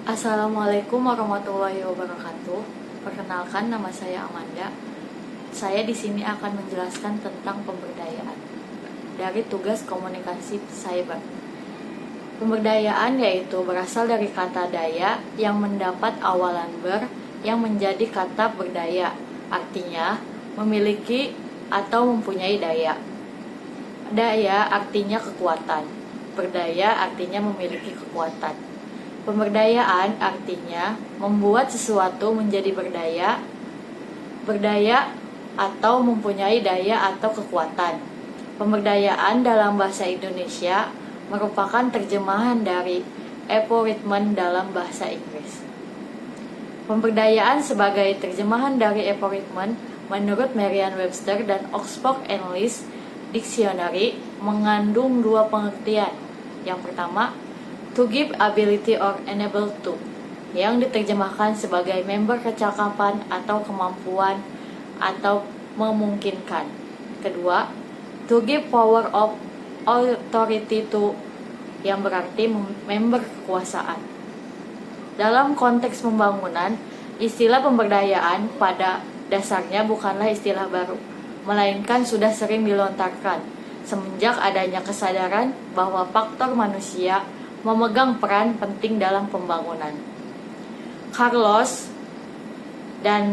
Assalamualaikum warahmatullahi wabarakatuh. Perkenalkan, nama saya Amanda. Saya di sini akan menjelaskan tentang pemberdayaan dari tugas komunikasi cyber. Pemberdayaan yaitu berasal dari kata daya yang mendapat awalan ber yang menjadi kata berdaya, artinya memiliki atau mempunyai daya. Daya artinya kekuatan, berdaya artinya memiliki kekuatan. Pemberdayaan artinya membuat sesuatu menjadi berdaya, berdaya atau mempunyai daya atau kekuatan. Pemberdayaan dalam bahasa Indonesia merupakan terjemahan dari aforismen dalam bahasa Inggris. Pemberdayaan sebagai terjemahan dari aforismen menurut Merriam-Webster dan Oxford English Dictionary mengandung dua pengertian. Yang pertama, to give ability or enable to, yang diterjemahkan sebagai member kecakapan atau kemampuan atau memungkinkan. Kedua, to give power of authority to, yang berarti member kekuasaan. Dalam konteks pembangunan, istilah pemberdayaan pada dasarnya bukanlah istilah baru, melainkan sudah sering dilontarkan semenjak adanya kesadaran bahwa faktor manusia memegang peran penting dalam pembangunan. Carlos dan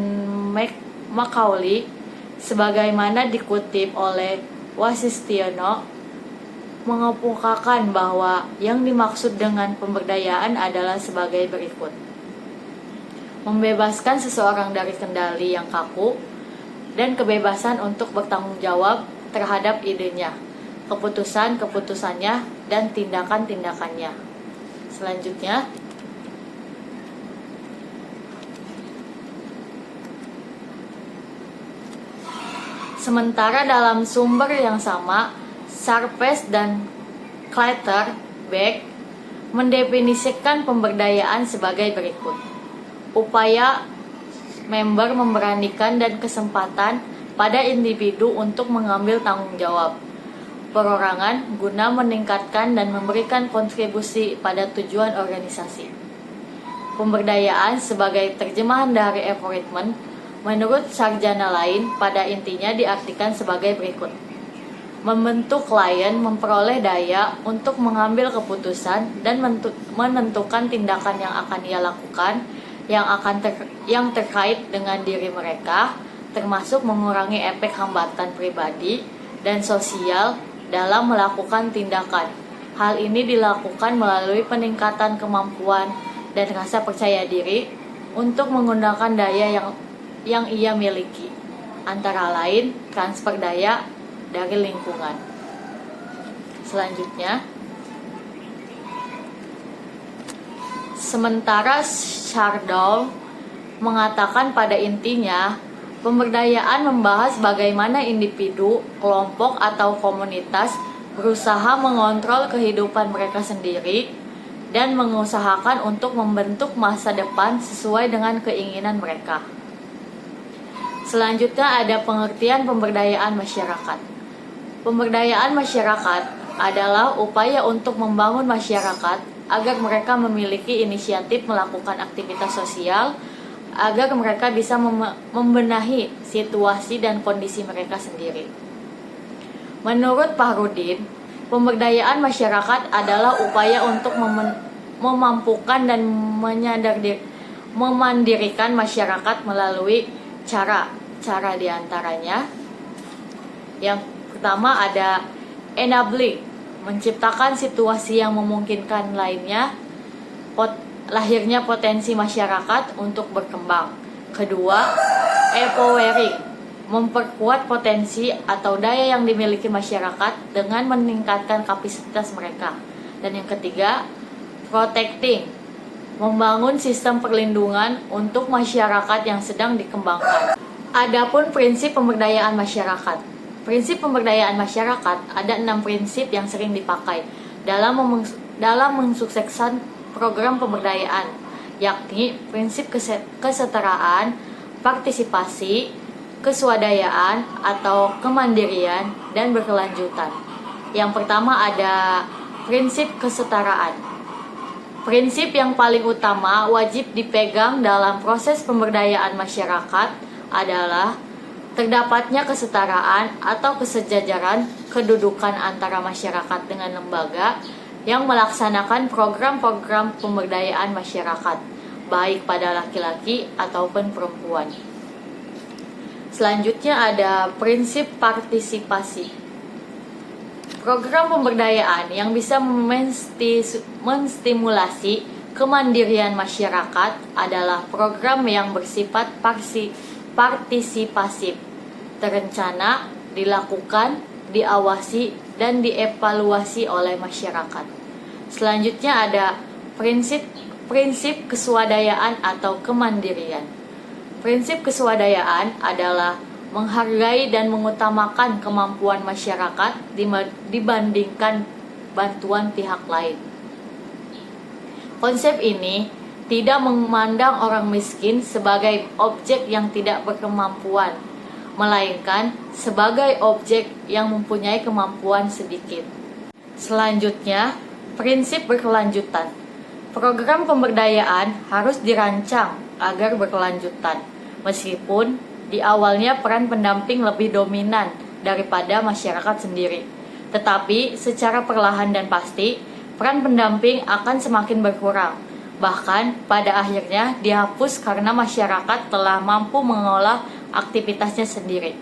Macaulay, sebagaimana dikutip oleh Wasistiono, mengemukakan bahwa yang dimaksud dengan pemberdayaan adalah sebagai berikut: membebaskan seseorang dari kendali yang kaku dan kebebasan untuk bertanggung jawab terhadap idenya, keputusannya, dan tindakan-tindakannya. Selanjutnya, sementara dalam sumber yang sama, Sharpe dan Clutterbuck mendefinisikan pemberdayaan sebagai berikut: upaya member memberanikan dan kesempatan pada individu untuk mengambil tanggung jawab perorangan guna meningkatkan dan memberikan kontribusi pada tujuan organisasi. Pemberdayaan sebagai terjemahan dari aforismen menurut sarjana lain pada intinya diartikan sebagai berikut: membentuk klien memperoleh daya untuk mengambil keputusan dan menentukan tindakan yang akan ia lakukan yang terkait dengan diri mereka, termasuk mengurangi efek hambatan pribadi dan sosial dalam melakukan tindakan. Hal ini dilakukan melalui peningkatan kemampuan dan rasa percaya diri untuk menggunakan daya yang ia miliki, antara lain transfer daya dari lingkungan. Selanjutnya, sementara Shadow mengatakan pada intinya, pemberdayaan membahas bagaimana individu, kelompok, atau komunitas berusaha mengontrol kehidupan mereka sendiri dan mengusahakan untuk membentuk masa depan sesuai dengan keinginan mereka. Selanjutnya ada pengertian pemberdayaan masyarakat. Pemberdayaan masyarakat adalah upaya untuk membangun masyarakat agar mereka memiliki inisiatif melakukan aktivitas sosial, agar mereka bisa membenahi situasi dan kondisi mereka sendiri. Menurut Fahrudin, pemberdayaan masyarakat adalah upaya untuk memampukan dan memandirikan masyarakat melalui cara diantaranya. Yang pertama ada enabling, menciptakan situasi yang memungkinkan lahirnya potensi masyarakat untuk berkembang. Kedua, empowering, memperkuat potensi atau daya yang dimiliki masyarakat dengan meningkatkan kapasitas mereka. Dan yang ketiga, protecting, membangun sistem perlindungan untuk masyarakat yang sedang dikembangkan. Adapun prinsip pemberdayaan masyarakat. Prinsip pemberdayaan masyarakat ada 6 prinsip yang sering dipakai dalam mensukseskan program pemberdayaan, yakni prinsip kesetaraan, partisipasi, keswadayaan atau kemandirian, dan berkelanjutan. Yang pertama ada prinsip kesetaraan. Prinsip yang paling utama wajib dipegang dalam proses pemberdayaan masyarakat adalah terdapatnya kesetaraan atau kesejajaran kedudukan antara masyarakat dengan lembaga yang melaksanakan program-program pemberdayaan masyarakat, baik pada laki-laki ataupun perempuan. Selanjutnya ada prinsip partisipasi. Program pemberdayaan yang bisa menstimulasi kemandirian masyarakat adalah program yang bersifat partisipasif, terencana, dilakukan, diawasi, dan dievaluasi oleh masyarakat. Selanjutnya ada prinsip keswadayaan atau kemandirian. Prinsip keswadayaan adalah menghargai dan mengutamakan kemampuan masyarakat dibandingkan bantuan pihak lain. Konsep ini tidak memandang orang miskin sebagai objek yang tidak berkemampuan, melainkan sebagai objek yang mempunyai kemampuan sedikit. Selanjutnya, prinsip berkelanjutan. Program pemberdayaan harus dirancang agar berkelanjutan, meskipun di awalnya peran pendamping lebih dominan daripada masyarakat sendiri. Tetapi secara perlahan dan pasti, peran pendamping akan semakin berkurang. Bahkan pada akhirnya dihapus karena masyarakat telah mampu mengolah aktivitasnya sendiri.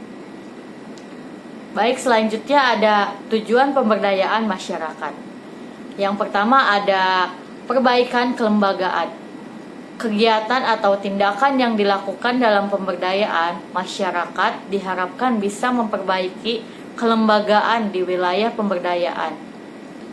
Baik, selanjutnya ada tujuan pemberdayaan masyarakat. Yang pertama ada perbaikan kelembagaan. Kegiatan atau tindakan yang dilakukan dalam pemberdayaan masyarakat diharapkan bisa memperbaiki kelembagaan di wilayah pemberdayaan.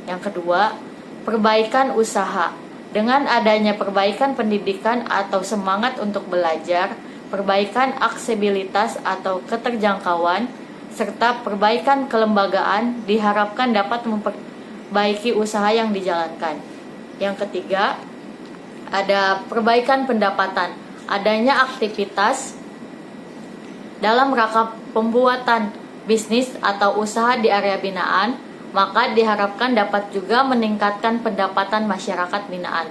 Yang kedua, perbaikan usaha. Dengan adanya perbaikan pendidikan atau semangat untuk belajar, perbaikan aksesibilitas atau keterjangkauan, serta perbaikan kelembagaan diharapkan dapat memperbaiki usaha yang dijalankan. Yang ketiga, ada perbaikan pendapatan. Adanya aktivitas dalam rangka pembuatan bisnis atau usaha di area binaan, maka diharapkan dapat juga meningkatkan pendapatan masyarakat binaan.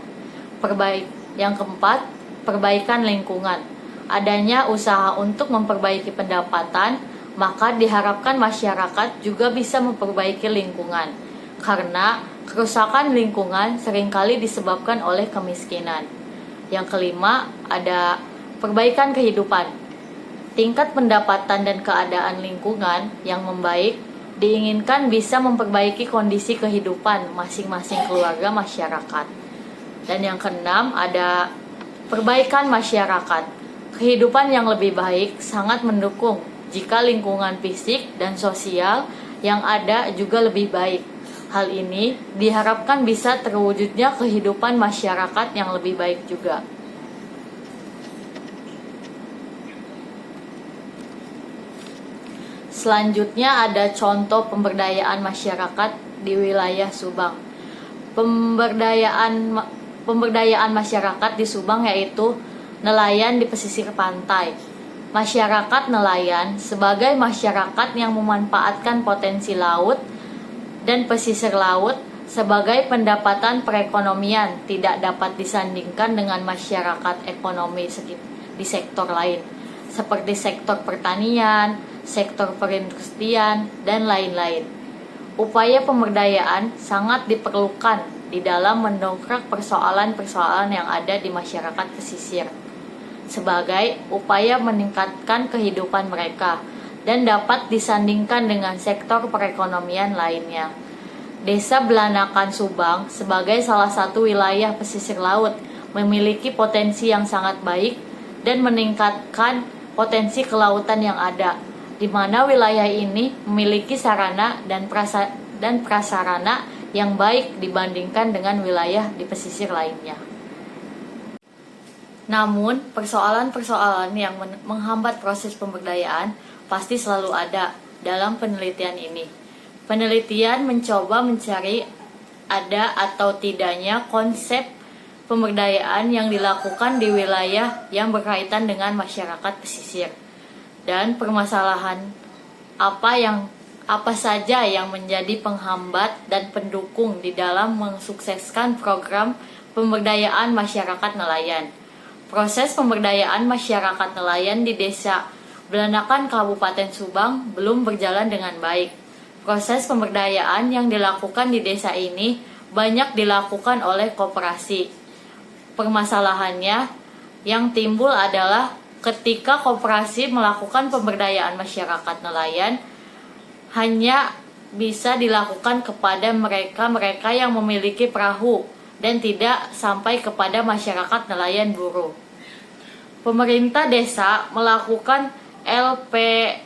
Yang keempat, perbaikan lingkungan. Adanya usaha untuk memperbaiki pendapatan, maka diharapkan masyarakat juga bisa memperbaiki lingkungan, karena kerusakan lingkungan seringkali disebabkan oleh kemiskinan. Yang kelima, ada perbaikan kehidupan. Tingkat pendapatan dan keadaan lingkungan yang membaik diinginkan bisa memperbaiki kondisi kehidupan masing-masing keluarga masyarakat. Dan yang keenam, ada perbaikan masyarakat. Kehidupan yang lebih baik sangat mendukung jika lingkungan fisik dan sosial yang ada juga lebih baik. Hal ini diharapkan bisa terwujudnya kehidupan masyarakat yang lebih baik juga. Selanjutnya ada contoh pemberdayaan masyarakat di wilayah Subang. Pemberdayaan masyarakat di Subang yaitu nelayan di pesisir pantai. Masyarakat nelayan sebagai masyarakat yang memanfaatkan potensi laut dan pesisir laut sebagai pendapatan perekonomian tidak dapat disandingkan dengan masyarakat ekonomi di sektor lain, seperti sektor pertanian, sektor perindustrian, dan lain-lain. Upaya pemberdayaan sangat diperlukan di dalam mendongkrak persoalan-persoalan yang ada di masyarakat pesisir, sebagai upaya meningkatkan kehidupan mereka dan dapat disandingkan dengan sektor perekonomian lainnya. Desa Belanakan Subang sebagai salah satu wilayah pesisir laut memiliki potensi yang sangat baik dan meningkatkan potensi kelautan yang ada, di mana wilayah ini memiliki sarana dan prasarana yang baik dibandingkan dengan wilayah di pesisir lainnya. Namun, persoalan-persoalan yang menghambat proses pemberdayaan pasti selalu ada dalam penelitian ini. Penelitian mencoba mencari ada atau tidaknya konsep pemberdayaan yang dilakukan di wilayah yang berkaitan dengan masyarakat pesisir, dan permasalahan apa saja yang menjadi penghambat dan pendukung di dalam mensukseskan program pemberdayaan masyarakat nelayan. Proses pemberdayaan masyarakat nelayan di Desa Belanakan Kabupaten Subang belum berjalan dengan baik. Proses pemberdayaan yang dilakukan di desa ini banyak dilakukan oleh koperasi. Permasalahannya yang timbul adalah ketika koperasi melakukan pemberdayaan masyarakat nelayan hanya bisa dilakukan kepada mereka yang memiliki perahu dan tidak sampai kepada masyarakat nelayan buruh. Pemerintah desa melakukan LPMDS,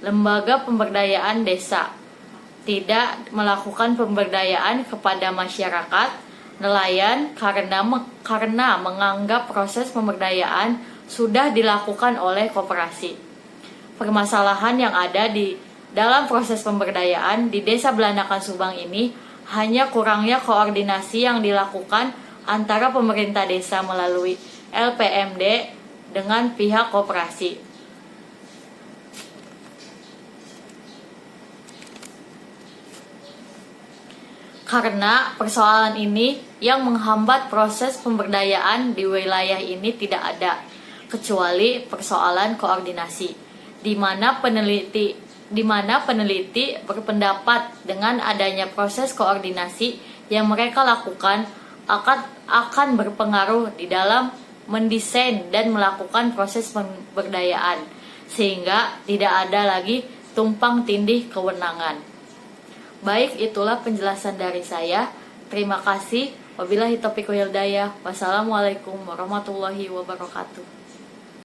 Lembaga Pemberdayaan Desa, tidak melakukan pemberdayaan kepada masyarakat nelayan karena menganggap proses pemberdayaan sudah dilakukan oleh koperasi. Permasalahan yang ada di dalam proses pemberdayaan di Desa Belanakan Subang ini hanya kurangnya koordinasi yang dilakukan antara pemerintah desa melalui LPMD dengan pihak koperasi. Karena persoalan ini yang menghambat proses pemberdayaan di wilayah ini tidak ada, kecuali persoalan koordinasi, di mana peneliti berpendapat dengan adanya proses koordinasi yang mereka lakukan akan berpengaruh di dalam mendesain dan melakukan proses pemberdayaan, sehingga tidak ada lagi tumpang tindih kewenangan. Baik, itulah penjelasan dari saya. Terima kasih. Wabillahi taufiq wal hidayah. Wassalamualaikum warahmatullahi wabarakatuh.